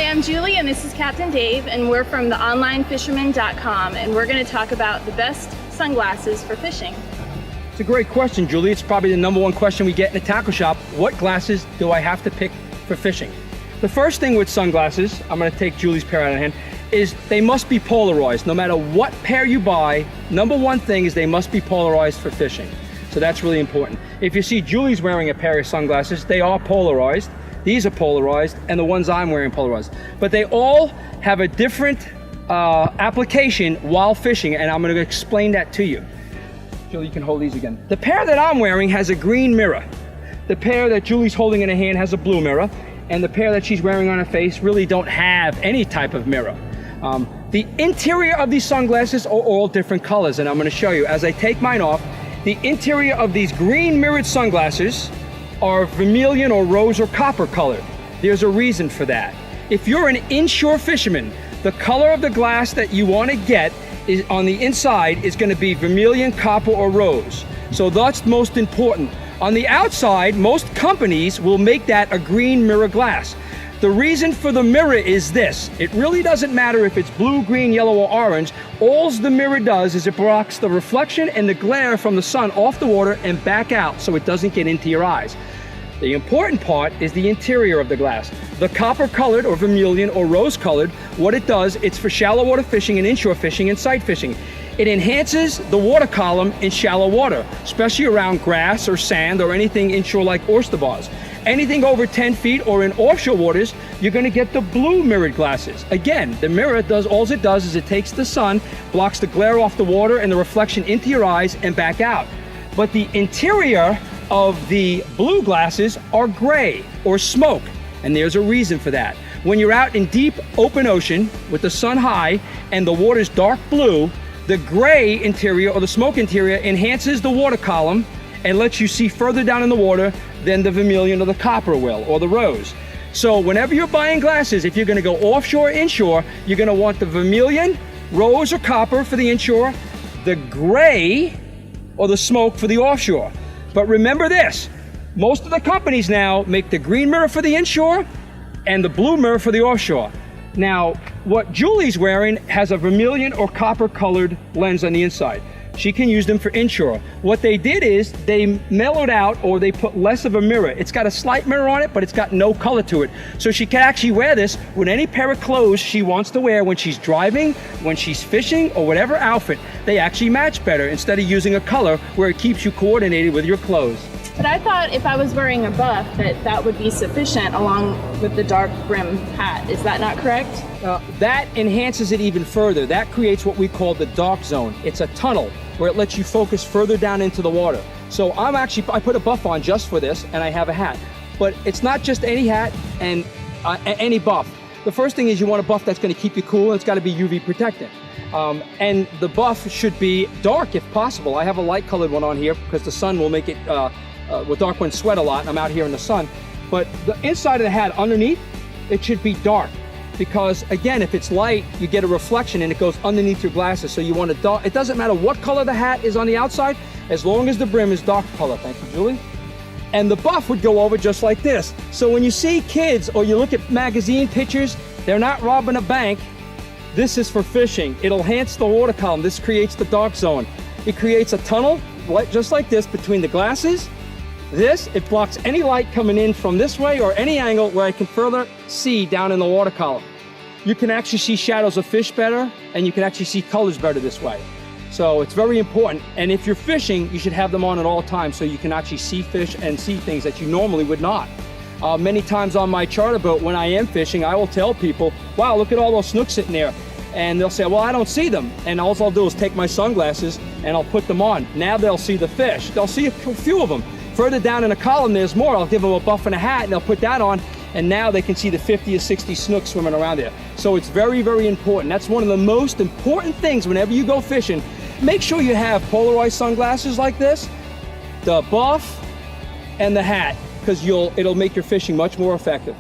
I'm Julie and this is Captain Dave, and we're from theonlinefisherman.com, and we're going to talk about the best sunglasses for fishing. It's a great question, Julie. It's probably the number one question we get in the tackle shop. What glasses do I have to pick for fishing? The first thing with sunglasses, I'm going to take Julie's pair out of hand, is they must be polarized. No matter what pair you buy, number one thing is they must be polarized for fishing. So that's really important. If you see Julie's wearing a pair of sunglasses, they are polarized. These are polarized, and the ones I'm wearing polarized. But they all have a different application while fishing, and I'm going to explain that to you. Julie, you can hold these again. The pair that I'm wearing has a green mirror. The pair that Julie's holding in her hand has a blue mirror, and the pair that she's wearing on her face really don't have any type of mirror. The interior of these sunglasses are all different colors, and I'm going to show you. As I take mine off, the interior of these green mirrored sunglasses are vermilion or rose or copper colored. There's a reason for that. If you're an inshore fisherman, the color of the glass that you want to get is on the inside is going to be vermilion, copper, or rose. So that's most important. On the outside, most companies will make that a green mirror glass. The reason for the mirror is this. It really doesn't matter if it's blue, green, yellow, or orange. All the mirror does is it blocks the reflection and the glare from the sun off the water and back out so it doesn't get into your eyes. The important part is the interior of the glass. The copper colored or vermilion or rose colored, what it does, it's for shallow water fishing and inshore fishing and sight fishing. It enhances the water column in shallow water, especially around grass or sand or anything inshore like oyster bars. Anything over 10 feet or in offshore waters, you're going to get the blue mirrored glasses. Again, the mirror does, all it does is it takes the sun, blocks the glare off the water and the reflection into your eyes and back out. But the interior of the blue glasses are gray or smoke, and there's a reason for that. When you're out in deep open ocean with the sun high and the water's dark blue, the gray interior or the smoke interior enhances the water column and lets you see further down in the water than the vermilion or the copper will or the rose. So whenever you're buying glasses, if you're going to go offshore or inshore, you're going to want the vermilion, rose, or copper for the inshore, the gray or the smoke for the offshore. But remember this, most of the companies now make the green mirror for the inshore and the blue mirror for the offshore. Now, what Julie's wearing has a vermilion or copper colored lens on the inside. She can use them for inshore. What they did is they mellowed out or they put less of a mirror. It's got a slight mirror on it, but it's got no color to it. So she can actually wear this with any pair of clothes she wants to wear when she's driving, when she's fishing, or whatever outfit. They actually match better instead of using a color where it keeps you coordinated with your clothes. But I thought if I was wearing a buff that would be sufficient along with the dark brim hat. Is that not correct? That enhances it even further. That creates what we call the dark zone. It's a tunnel where it lets you focus further down into the water. So I put a buff on just for this, and I have a hat. But it's not just any hat and any buff. The first thing is you want a buff that's going to keep you cool, and it's got to be UV protectant. And the buff should be dark if possible. I have a light colored one on here because the sun will make it, with dark ones sweat a lot, and I'm out here in the sun. But the inside of the hat underneath, it should be dark. Because again, if it's light, you get a reflection and it goes underneath your glasses. So you want a dark, it doesn't matter what color the hat is on the outside, as long as the brim is dark color. Thank you, Julie. And the buff would go over just like this. So when you see kids or you look at magazine pictures, they're not robbing a bank. This is for fishing. It'll enhance the water column. This creates the dark zone. It creates a tunnel, just like this, between the glasses. It blocks any light coming in from this way or any angle where I can further see down in the water column. You can actually see shadows of fish better, and you can actually see colors better this way. So it's very important. And if you're fishing, you should have them on at all times so you can actually see fish and see things that you normally would not. Many times on my charter boat, when I am fishing, I will tell people, wow, look at all those snooks sitting there. And they'll say, well, I don't see them. And all I'll do is take my sunglasses and I'll put them on. Now they'll see the fish. They'll see a few of them. Further down in the column, there's more. I'll give them a buff and a hat, and they'll put that on, and now they can see the 50 or 60 snooks swimming around there. So it's very, very important. That's one of the most important things whenever you go fishing. Make sure you have polarized sunglasses like this, the buff, and the hat, because it'll make your fishing much more effective.